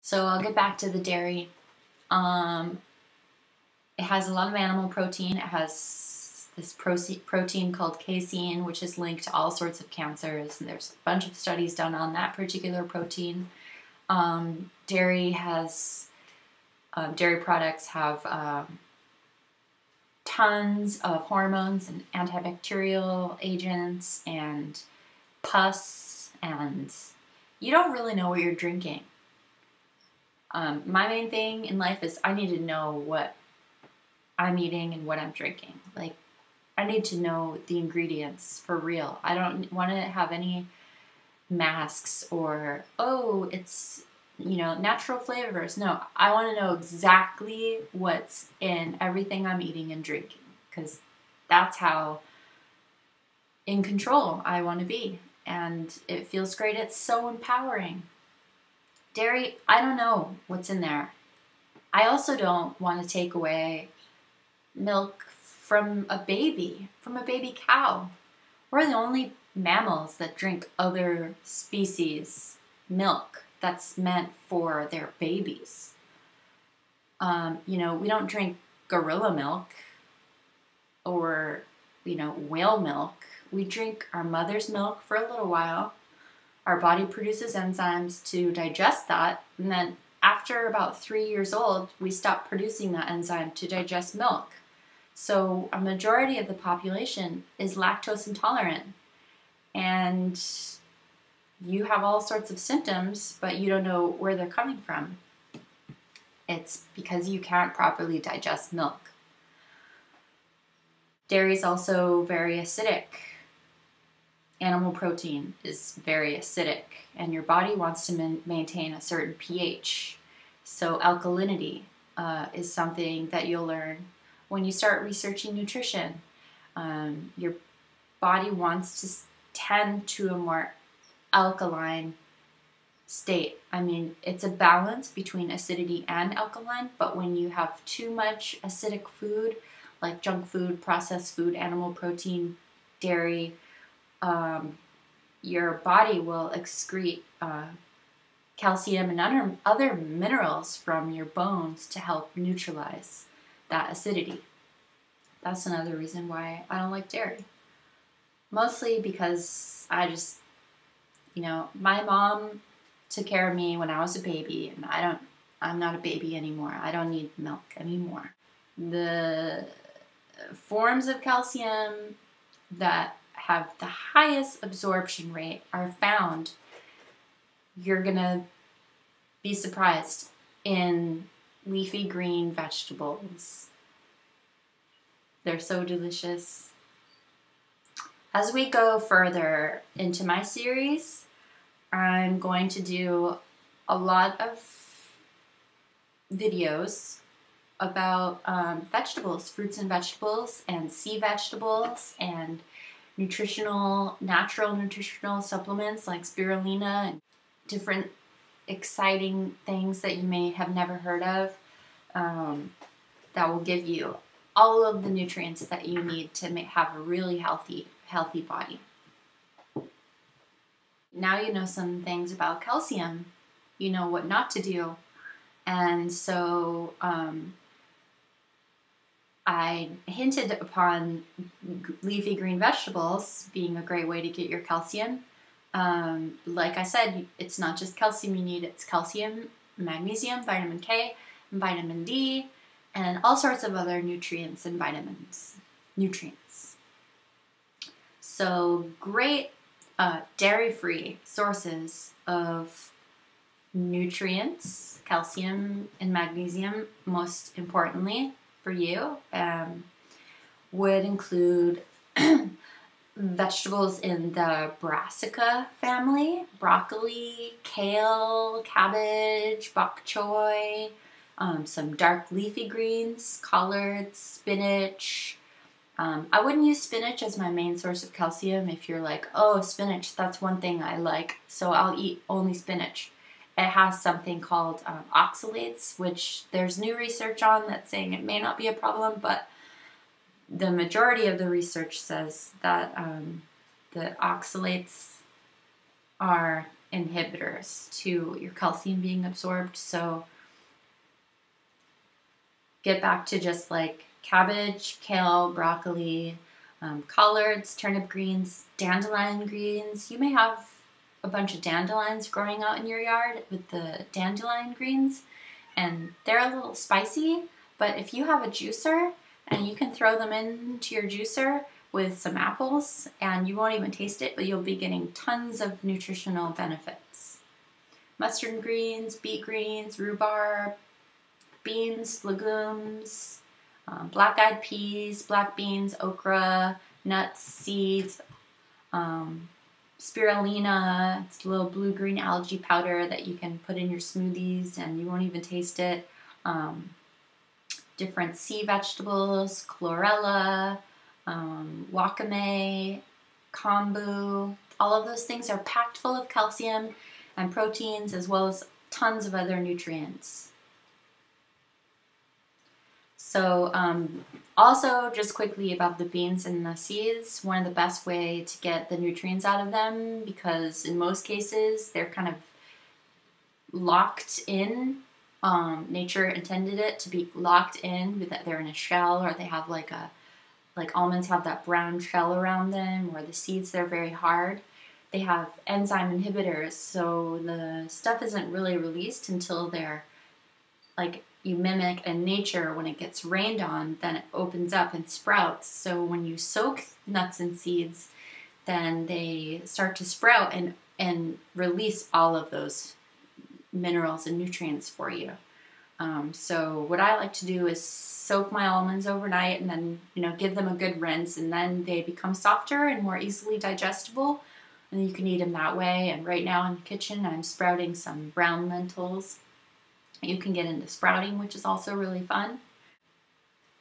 So I'll get back to the dairy. Um, it has a lot of animal protein. It has this protein called casein, which is linked to all sorts of cancers. And there's a bunch of studies done on that particular protein. Dairy products have tons of hormones and antibacterial agents and pus, and you don't really know what you're drinking. My main thing in life is I need to know what I'm eating and what I'm drinking. Like, I need to know the ingredients for real. I don't want to have any masks or, oh, it's, natural flavors. No, I want to know exactly what's in everything I'm eating and drinking, because that's how in control I want to be. And it feels great. It's so empowering. Dairy, I don't know what's in there. I also don't want to take away milk from a baby cow. We're the only mammals that drink other species' milk that's meant for their babies. We don't drink gorilla milk or, whale milk. We drink our mother's milk for a little while. Our body produces enzymes to digest that, and then after about 3 years old, we stop producing that enzyme to digest milk. So a majority of the population is lactose intolerant, and you have all sorts of symptoms, but you don't know where they're coming from. It's because you can't properly digest milk. Dairy is also very acidic. Animal protein is very acidic, and your body wants to maintain a certain pH. So alkalinity is something that you'll learn when you start researching nutrition. Your body wants to tend to a more alkaline state. I mean, it's a balance between acidity and alkaline, but when you have too much acidic food, like junk food, processed food, animal protein, dairy, your body will excrete calcium and other minerals from your bones to help neutralize that acidity. That's another reason why I don't like dairy. Mostly because my mom took care of me when I was a baby, and I'm not a baby anymore. I don't need milk anymore. The forms of calcium that have the highest absorption rate are found, you're gonna be surprised, in leafy green vegetables. They're so delicious. As we go further into my series, I'm going to do a lot of videos about vegetables, fruits and vegetables, and sea vegetables, and natural nutritional supplements like spirulina and different exciting things that you may have never heard of, that will give you all of the nutrients that you need to have a really healthy body. Now you know some things about calcium. You know what not to do. And so I hinted upon leafy green vegetables being a great way to get your calcium. Like I said, it's not just calcium you need, it's calcium, magnesium, vitamin K, vitamin D, and all sorts of other nutrients and nutrients. So great dairy-free sources of nutrients, calcium and magnesium, most importantly for you, would include vegetables in the brassica family: broccoli, kale, cabbage, bok choy, some dark leafy greens, collards, spinach. I wouldn't use spinach as my main source of calcium if you're like, oh, spinach, that's one thing I like, so I'll eat only spinach. It has something called oxalates, which there's new research on that's saying it may not be a problem, but the majority of the research says that the oxalates are inhibitors to your calcium being absorbed. So get back to just like cabbage, kale, broccoli, collards, turnip greens, dandelion greens. You may have a bunch of dandelions growing out in your yard with the dandelion greens, and they're a little spicy, but if you have a juicer and you can throw them into your juicer with some apples and you won't even taste it, but you'll be getting tons of nutritional benefits. Mustard greens, beet greens, rhubarb, beans, legumes, black-eyed peas, black beans, okra, nuts, seeds, spirulina. It's a little blue-green algae powder that you can put in your smoothies and you won't even taste it. Different sea vegetables, chlorella, wakame, kombu. All of those things are packed full of calcium and proteins, as well as tons of other nutrients. So also just quickly about the beans and the seeds, one of the best way to get the nutrients out of them, because in most cases they're kind of locked in. Nature intended it to be locked in, with that they're in a shell, or they have like almonds have that brown shell around them, or the seeds, they're very hard. They have enzyme inhibitors, so the stuff isn't really released until they're like, you mimic in nature, when it gets rained on, then it opens up and sprouts. So when you soak nuts and seeds, then they start to sprout and release all of those minerals and nutrients for you. So what I like to do is soak my almonds overnight and then, give them a good rinse, and then they become softer and more easily digestible, and you can eat them that way. And right now in the kitchen, I'm sprouting some brown lentils. You can get into sprouting, which is also really fun.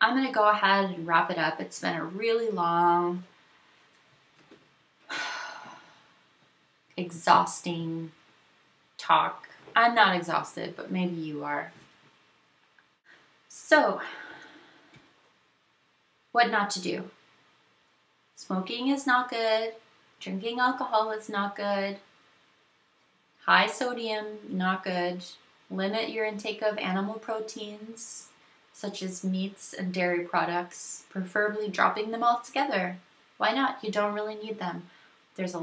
I'm going to go ahead and wrap it up. It's been a really long, exhausting talk. I'm not exhausted, but maybe you are. So, what not to do? Smoking is not good. Drinking alcohol is not good. High sodium, not good. Limit your intake of animal proteins, such as meats and dairy products, preferably dropping them altogether. Why not? You don't really need them. There's a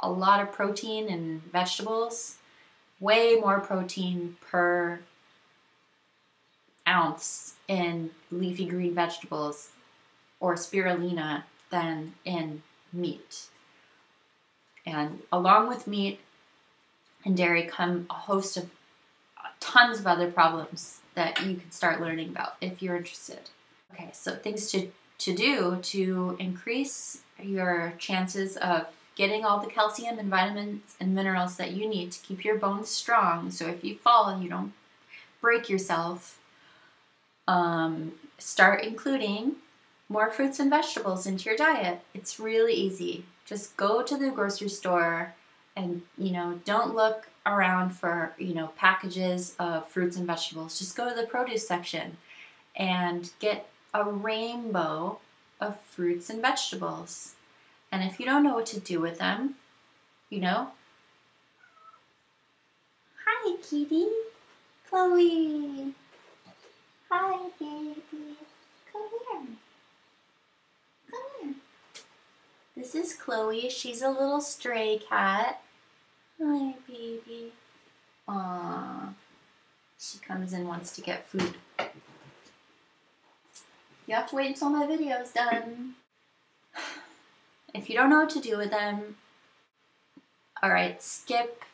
lot of protein in vegetables, way more protein per ounce in leafy green vegetables or spirulina than in meat. And along with meat and dairy come a host of tons of other problems that you can start learning about if you're interested. Okay, so things to do to increase your chances of getting all the calcium and vitamins and minerals that you need to keep your bones strong, so if you fall, you don't break yourself. Start including more fruits and vegetables into your diet. It's really easy. Just go to the grocery store and, don't look around for, packages of fruits and vegetables. Just go to the produce section and get a rainbow of fruits and vegetables. And if you don't know what to do with them, Hi, kitty. Chloe. Hi, baby. Come here. Come here. This is Chloe. She's a little stray cat. Hi, baby. Aww. She comes and wants to get food. You have to wait until my video's done. If you don't know what to do with them, alright, skip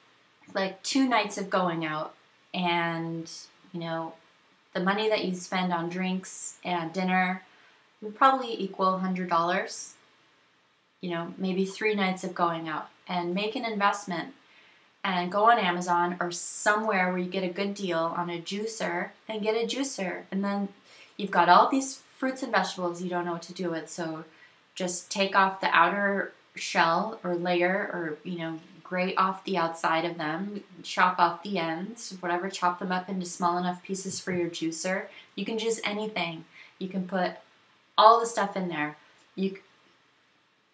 like 2 nights of going out, and, the money that you spend on drinks and dinner will probably equal $100. Maybe 3 nights of going out, and make an investment and go on Amazon or somewhere where you get a good deal on a juicer and get a juicer. And then you've got all these fruits and vegetables you don't know what to do with. So just take off the outer shell or layer, or, grate off the outside of them, chop off the ends, whatever, chop them up into small enough pieces for your juicer. You can juice anything. You can put all the stuff in there.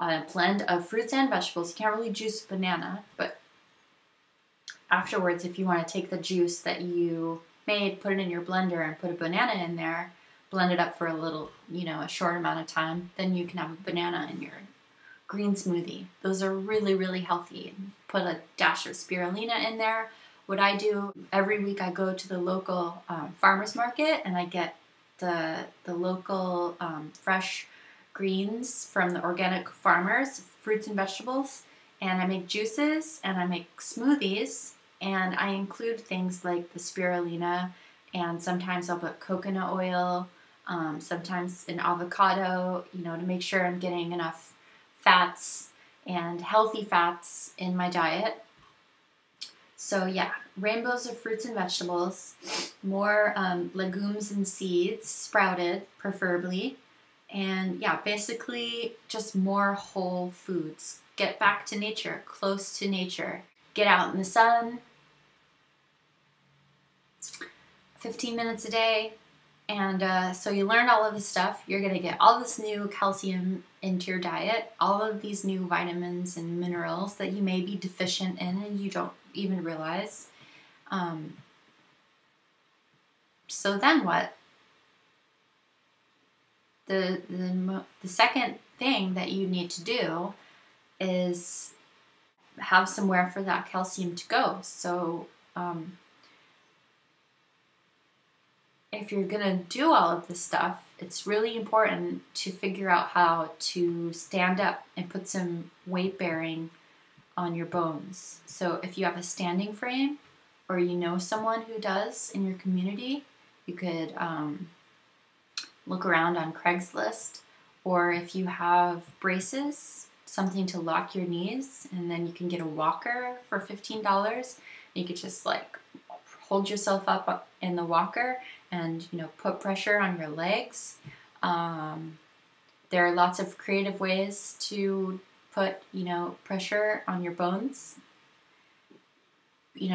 A blend of fruits and vegetables. You can't really juice banana, but afterwards, if you want to take the juice that you made, put it in your blender and put a banana in there, blend it up for a little, a short amount of time, then you can have a banana in your green smoothie. Those are really, really healthy. Put a dash of spirulina in there. What I do every week, I go to the local farmer's market and I get the local fresh greens from the organic farmers, fruits and vegetables, and I make juices and I make smoothies, and I include things like the spirulina, and sometimes I'll put coconut oil, sometimes an avocado, to make sure I'm getting enough fats and healthy fats in my diet. So yeah, rainbows of fruits and vegetables, more legumes and seeds, sprouted preferably, and yeah, basically just more whole foods. Get back to nature, close to nature. Get out in the sun, 15 minutes a day, and so you learn all of this stuff. You're going to get all this new calcium into your diet, all of these new vitamins and minerals that you may be deficient in and you don't even realize. So then what? The second thing that you need to do is have somewhere for that calcium to go. So if you're going to do all of this stuff, it's really important to figure out how to stand up and put some weight bearing on your bones. So if you have a standing frame, or you know someone who does in your community, you could look around on Craigslist, or if you have braces, something to lock your knees, and then you can get a walker for $15. You could just like hold yourself up in the walker and put pressure on your legs. There are lots of creative ways to put pressure on your bones.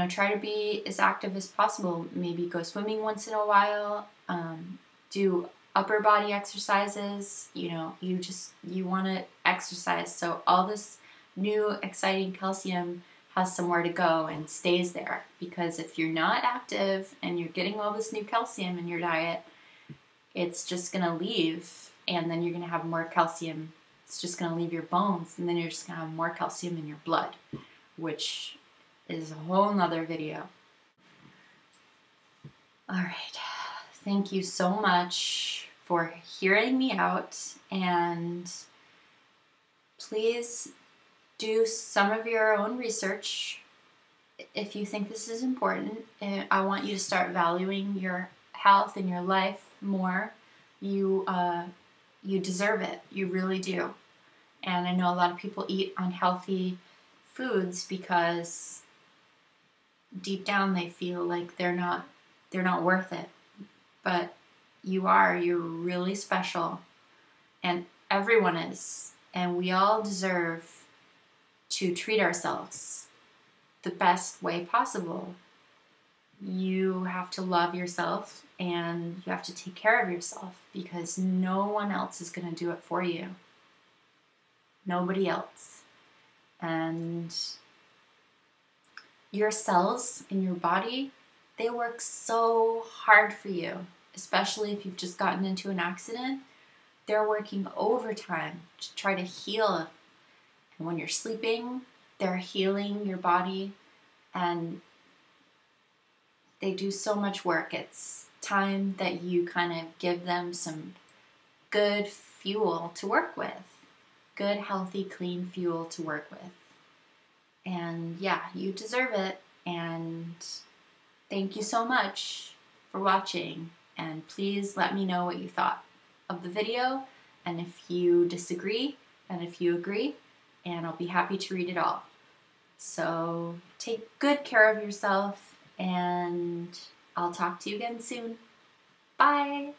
Try to be as active as possible. Maybe go swimming once in a while. Do upper body exercises. You want to exercise, so all this new exciting calcium has somewhere to go and stays there, because if you're not active and you're getting all this new calcium in your diet, it's just going to leave, and then you're going to have more calcium. It's just going to leave your bones, and then you're just going to have more calcium in your blood, which is a whole nother video. All right. Thank you so much for hearing me out, and please do some of your own research if you think this is important. I want you to start valuing your health and your life more. You deserve it. You really do. And I know a lot of people eat unhealthy foods because deep down they feel like they're not worth it. But you are. You're really special. And everyone is. And we all deserve to treat ourselves the best way possible. You have to love yourself and you have to take care of yourself, because no one else is going to do it for you. Nobody else. And your cells in your body, they work so hard for you, especially if you've just gotten into an accident. They're working overtime to try to heal. And when you're sleeping, they're healing your body, and they do so much work. It's time that you kind of give them some good fuel to work with. Good, healthy, clean fuel to work with. And yeah, you deserve it. And thank you so much for watching. And please let me know what you thought of the video, and if you disagree, and if you agree, and I'll be happy to read it all. So take good care of yourself, and I'll talk to you again soon. Bye!